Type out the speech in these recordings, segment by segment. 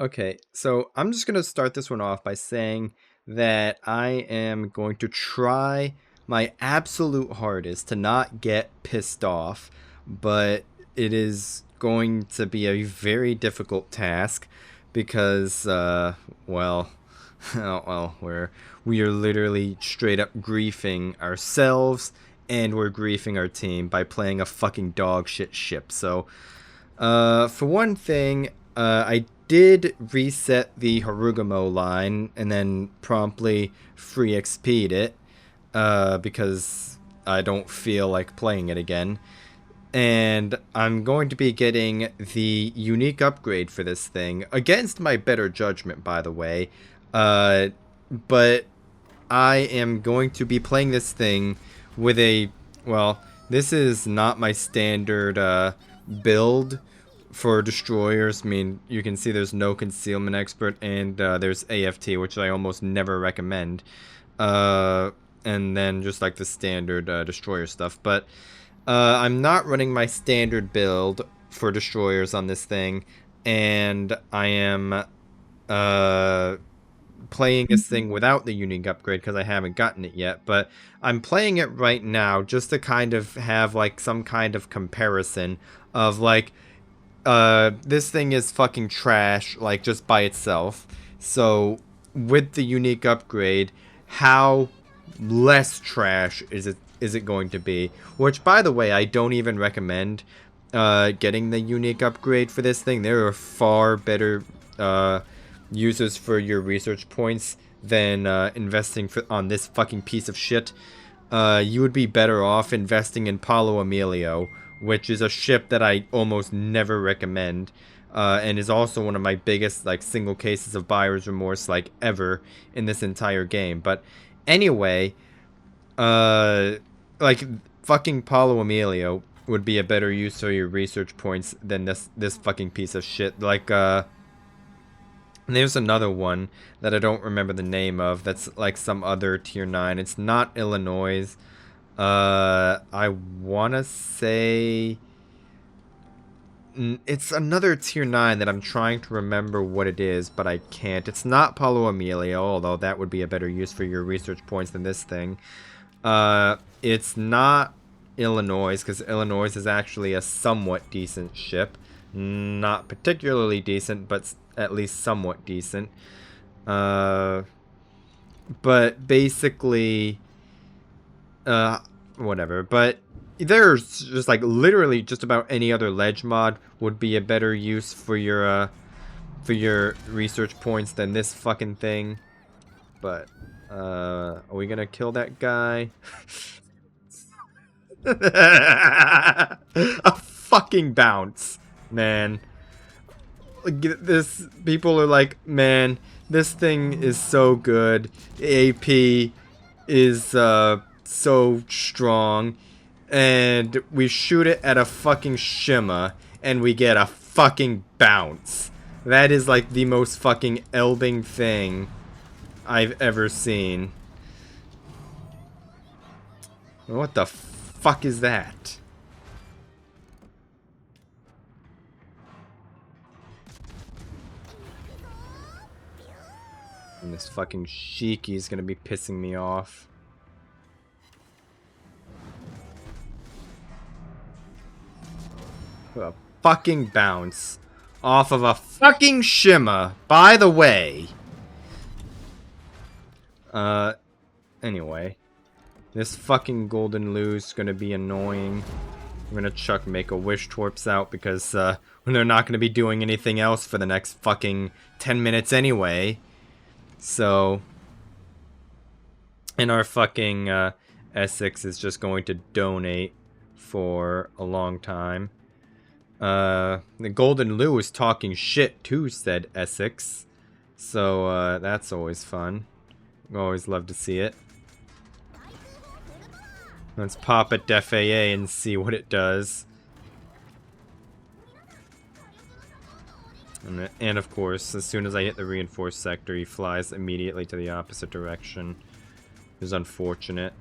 Okay, so I'm just going to start this one off by saying that I am going to try my absolute hardest to not get pissed off, but it is going to be a very difficult task because, well, we are literally straight up griefing ourselves and we're griefing our team by playing a fucking dog shit ship. So, for one thing, I did reset the Harugamo line and then promptly free XP'd it because I don't feel like playing it again. And I'm going to be getting the unique upgrade for this thing, against my better judgment, by the way. But I am going to be playing this thing with well, this is not my standard build for destroyers. I mean, you can see there's no concealment expert and there's AFT, which I almost never recommend. And then just like the standard destroyer stuff. But I'm not running my standard build for destroyers on this thing, and I am playing this thing without the unique upgrade because I haven't gotten it yet, but I'm playing it right now just to kind of have like some kind of comparison of like this thing is fucking trash like just by itself. So with the unique upgrade, how less trash is it going to be? Which, by the way, I don't even recommend getting the unique upgrade for this thing. There are far better uses for your research points than investing on this fucking piece of shit. You would be better off investing in Paulo Emilio, which is a ship that I almost never recommend, and is also one of my biggest like single cases of buyer's remorse like ever in this entire game. But anyway, like fucking Paulo Emilio would be a better use for your research points than this fucking piece of shit. Like there's another one that I don't remember the name of. That's like some other tier 9. It's not Illinois. I wanna say it's another tier 9 that I'm trying to remember what it is, but I can't. It's not Paulo Emilio, although that would be a better use for your research points than this thing. It's not Illinois, because Illinois is actually a somewhat decent ship. Not particularly decent, but at least somewhat decent. But basically, whatever. But there's just like literally just about any other ledge mod would be a better use for your research points than this fucking thing. But are we gonna kill that guy? A fucking bounce, man. This people are like, man, this thing is so good. AP is so strong, and we shoot it at a fucking shimmer, and we get a fucking bounce. That is like the most fucking Elbing thing I've ever seen. What the fuck is that? And this fucking Shiki is gonna be pissing me off. A fucking bounce off of a fucking shimmer, by the way. Anyway. This fucking golden Lu's gonna be annoying. I'm gonna chuck Make-A-Wish Torps out because, when they're not gonna be doing anything else for the next fucking 10 minutes anyway. So, and our fucking, Essex is just going to donate for a long time. The Golden Lu is talking shit too, said Essex. So, that's always fun. Always love to see it. Let's pop at Def AA and see what it does. And of course, as soon as I hit the reinforced sector, he flies immediately to the opposite direction. It is unfortunate.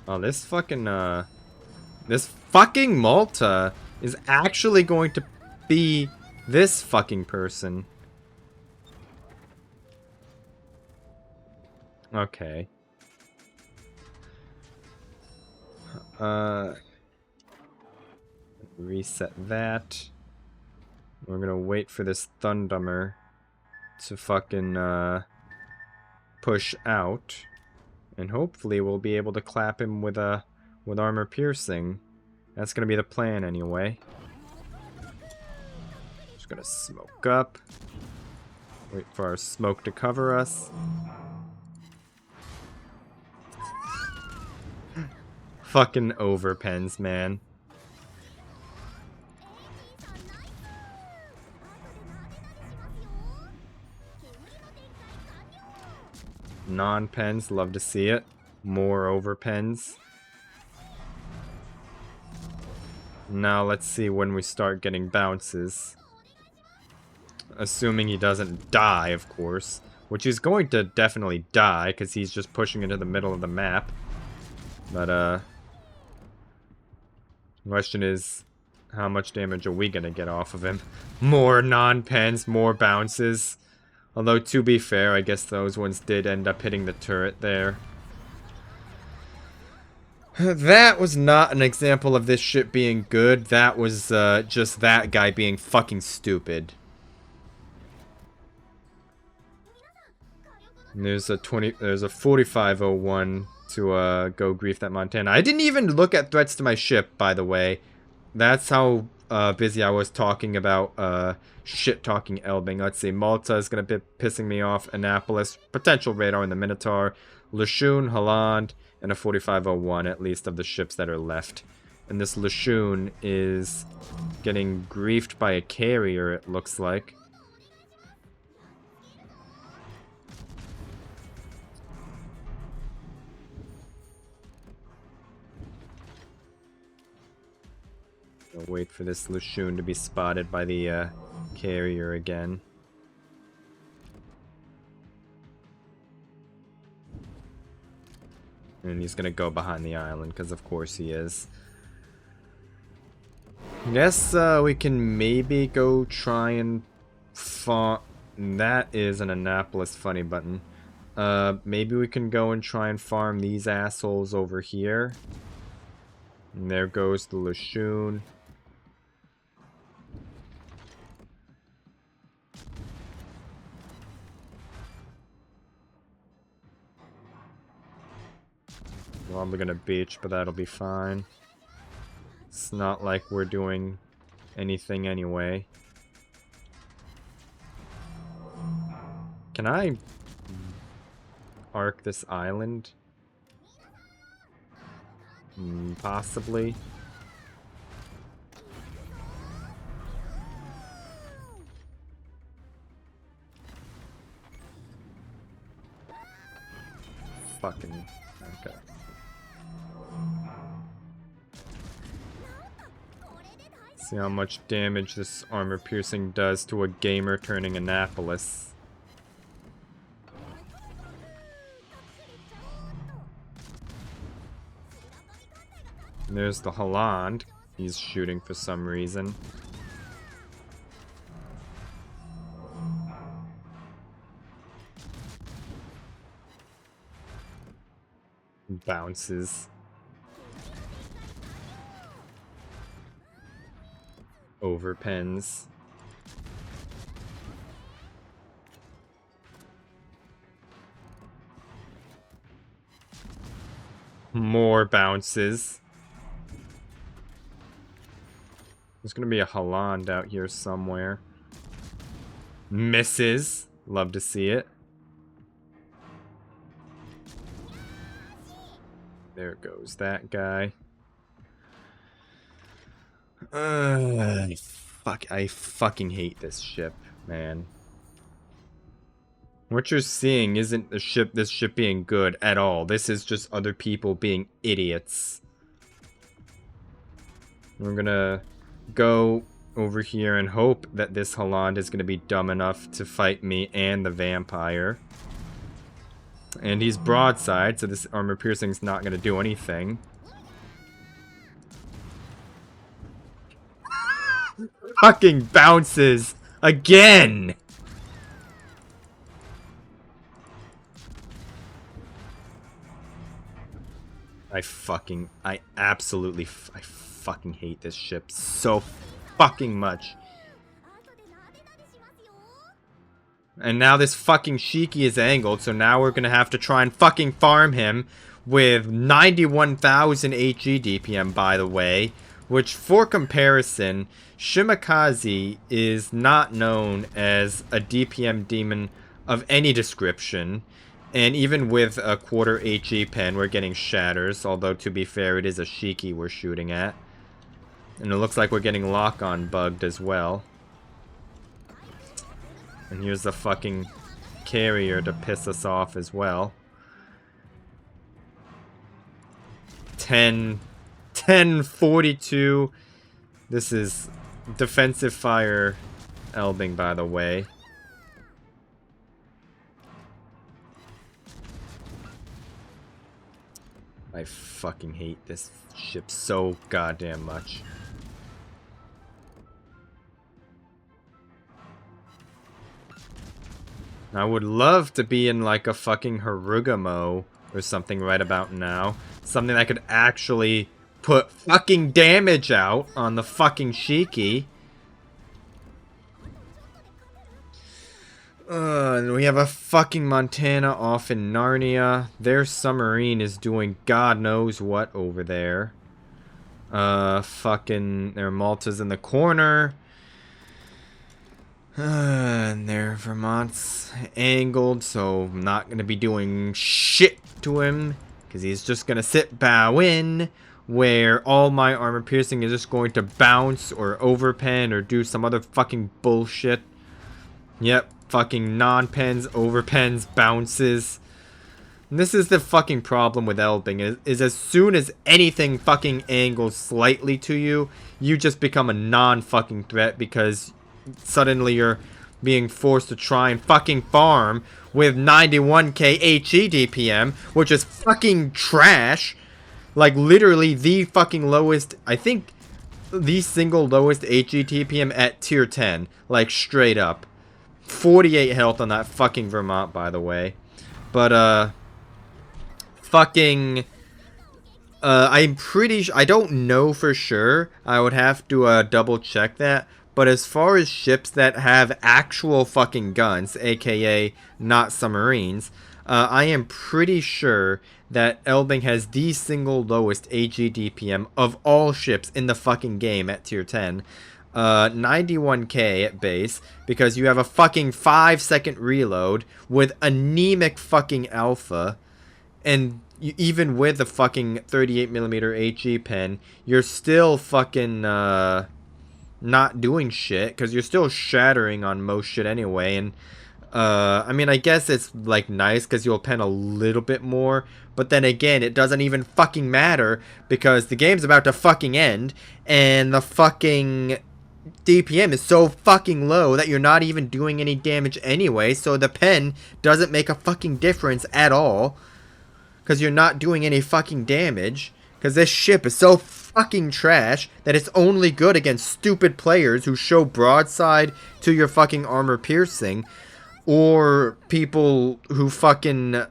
Oh, this fucking, This fucking Malta is actually going to be this fucking person. Okay. Reset that. We're gonna wait for this Thundummer to fucking, push out. And hopefully we'll be able to clap him with armor piercing. That's gonna be the plan anyway. Just gonna smoke up. Wait for our smoke to cover us. Fucking overpens, man. Non-pens, love to see it. More overpens. Now let's see when we start getting bounces. Assuming he doesn't die, of course. Which he's going to definitely die, because he's just pushing into the middle of the map. But, the question is, how much damage are we gonna get off of him? More non-pens, more bounces. Although, to be fair, I guess those ones did end up hitting the turret there. That was not an example of this shit being good. That was, just that guy being fucking stupid. And there's a 4501 to, go grief that Montana. I didn't even look at threats to my ship, by the way. That's how, busy I was talking about, shit-talking Elbing. Let's see, Malta is going to be pissing me off. Annapolis, potential radar in the Minotaur. Lashun, Holland, and a 4501, at least, of the ships that are left. And this Lashun is getting griefed by a carrier, it looks like. I'll wait for this Lashun to be spotted by the carrier again. And he's gonna go behind the island, because of course he is. I guess we can maybe go try and farm. That is an Annapolis funny button. Maybe we can go and try and farm these assholes over here. And there goes the Lashun. Probably gonna beach, but that'll be fine. It's not like we're doing anything anyway. Can I arc this island? Possibly. Fucking okay. See how much damage this armor piercing does to a gamer turning Annapolis. And there's the Holland. He's shooting for some reason. Bounces. Overpens. More bounces. There's gonna be a Holland out here somewhere. Misses. Love to see it. There goes that guy. Fuck, I fucking hate this ship, man. What you're seeing isn't this ship being good at all. This is just other people being idiots. We're gonna go over here and hope that this Holland is gonna be dumb enough to fight me and the vampire. And he's broadside, so this armor piercing's not gonna do anything. fucking bounces again. I absolutely, I fucking hate this ship so fucking much. And now this fucking Shiki is angled, so now we're gonna have to try and fucking farm him with 91,000 HE DPM, by the way. Which, for comparison, Shimakaze is not known as a DPM demon of any description. And even with a quarter HE pen, we're getting shatters. Although, to be fair, it is a Shiki we're shooting at. And it looks like we're getting lock-on bugged as well. And here's the fucking carrier to piss us off as well. 1042. This is defensive fire Elbing, by the way. I fucking hate this ship so goddamn much. I would love to be in like a fucking Harugamo or something right about now. Something that could actually put fucking damage out on the fucking Shiki. And we have a fucking Montana off in Narnia. Their submarine is doing God knows what over there. Fucking their Malta's in the corner. And their Vermont's angled, so I'm not gonna be doing shit to him. Because he's just gonna sit bow in, where all my armor piercing is just going to bounce or overpen or do some other fucking bullshit. Yep, fucking non-pens, overpens, bounces. And this is the fucking problem with Elbing, is as soon as anything fucking angles slightly to you, you just become a non-fucking threat because suddenly you're being forced to try and fucking farm with 91k HE DPM, which is fucking trash. Like, literally the fucking lowest, I think, the single lowest HE DPM at tier 10. Like, straight up. 48 health on that fucking Vermont, by the way. But, fucking... I'm pretty sure... I don't know for sure. I would have to, double check that. But as far as ships that have actual fucking guns, aka not submarines, I am pretty sure that Elbing has the single lowest HE DPM of all ships in the fucking game at tier 10. 91k at base, because you have a fucking 5-second reload with anemic fucking alpha, and even with the fucking 38mm HE pen, you're still fucking, not doing shit, because you're still shattering on most shit anyway, and, I mean, I guess it's, like, nice, because you'll pen a little bit more, but then again, it doesn't even fucking matter, because the game's about to fucking end, and the fucking DPM is so fucking low that you're not even doing any damage anyway, so the pen doesn't make a fucking difference at all, because you're not doing any fucking damage, because this ship is so fucking trash that it's only good against stupid players who show broadside to your fucking armor piercing, or people who fucking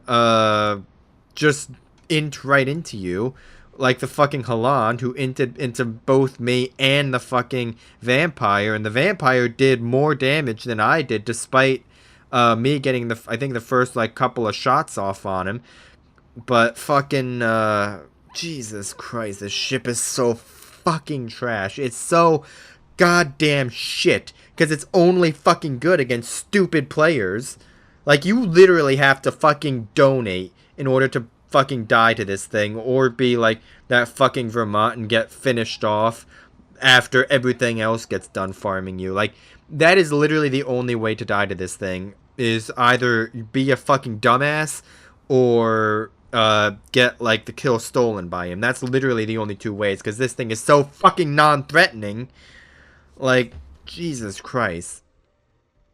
just int right into you, like the fucking Halan who inted into both me and the fucking vampire, and the vampire did more damage than I did despite me getting the, I think, the first like couple of shots off on him. But fucking Jesus Christ, this ship is so fucking trash. It's so goddamn shit, because it's only fucking good against stupid players. Like, you literally have to fucking donate in order to fucking die to this thing, or be like that fucking Vermont and get finished off after everything else gets done farming you. Like, that is literally the only way to die to this thing, is either be a fucking dumbass or get like the kill stolen by him. That's literally the only two ways, because this thing is so fucking non-threatening. Like, Jesus Christ.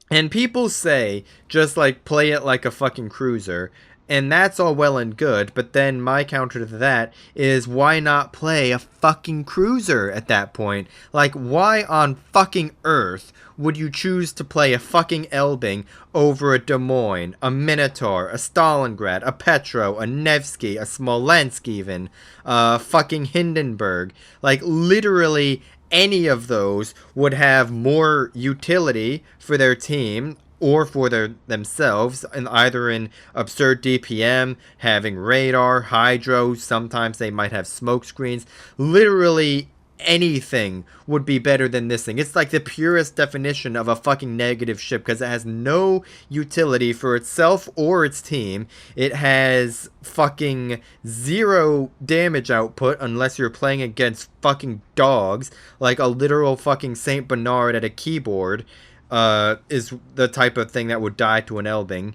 And people say, just like, play it like a fucking cruiser, And that's all well and good, but then my counter to that is why not play a fucking cruiser at that point? Like, why on fucking earth would you choose to play a fucking Elbing over a Des Moines, a Minotaur, a Stalingrad, a Petro, a Nevsky, a Smolensk even, fucking Hindenburg? Like, literally any of those would have more utility for their team or for themselves, and either in absurd DPM, having radar, hydro, sometimes they might have smoke screens. Literally anything would be better than this thing. It's like the purest definition of a fucking negative ship because it has no utility for itself or its team. It has fucking zero damage output unless you're playing against fucking dogs, like a literal fucking Saint Bernard at a keyboard. Is the type of thing that would die to an Elbing.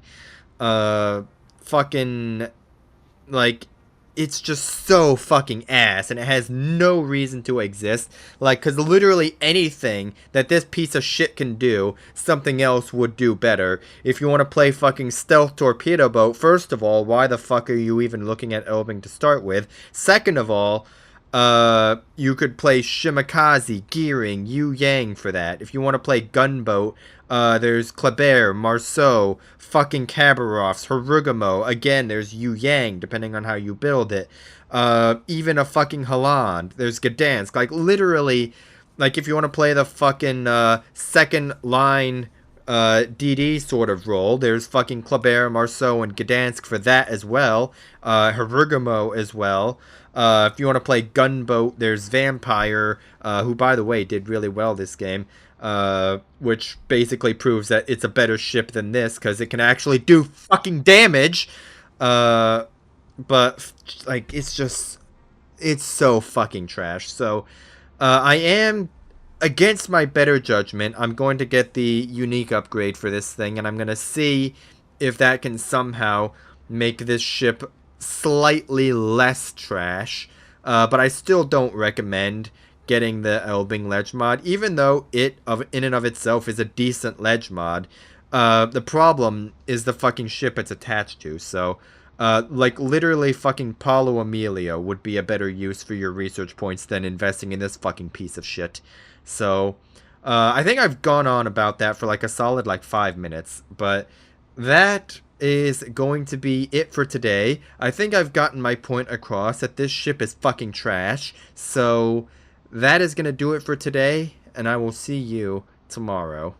Fucking, like, it's just so fucking ass, and it has no reason to exist. Like, because literally anything that this piece of shit can do, something else would do better. If you want to play fucking stealth torpedo boat, first of all, why the fuck are you even looking at Elbing to start with? Second of all, you could play Shimakaze, Gearing, Yu Yang for that. If you want to play gunboat, there's Kleber, Marceau, fucking Khabarovsk, Harugamo. Again, there's Yu Yang, depending on how you build it. Even a fucking Holland. There's Gdansk. Like, literally, like, if you want to play the fucking, second line, DD sort of role, there's fucking Kleber, Marceau, and Gdansk for that as well. Harugamo as well. If you want to play gunboat, there's Vampire, who, by the way, did really well this game, which basically proves that it's a better ship than this, because it can actually do fucking damage. But, like, it's just, it's so fucking trash. So, I am, against my better judgment, I'm going to get the unique upgrade for this thing, and I'm going to see if that can somehow make this ship slightly less trash, but I still don't recommend getting the Elbing Ledge mod, even though it in and of itself is a decent ledge mod. The problem is the fucking ship it's attached to, so like literally fucking Paulo Emilio would be a better use for your research points than investing in this fucking piece of shit. So I think I've gone on about that for like a solid like 5 minutes, but that is going to be it for today. I think I've gotten my point across that this ship is fucking trash. So that is going to do it for today, and I will see you tomorrow.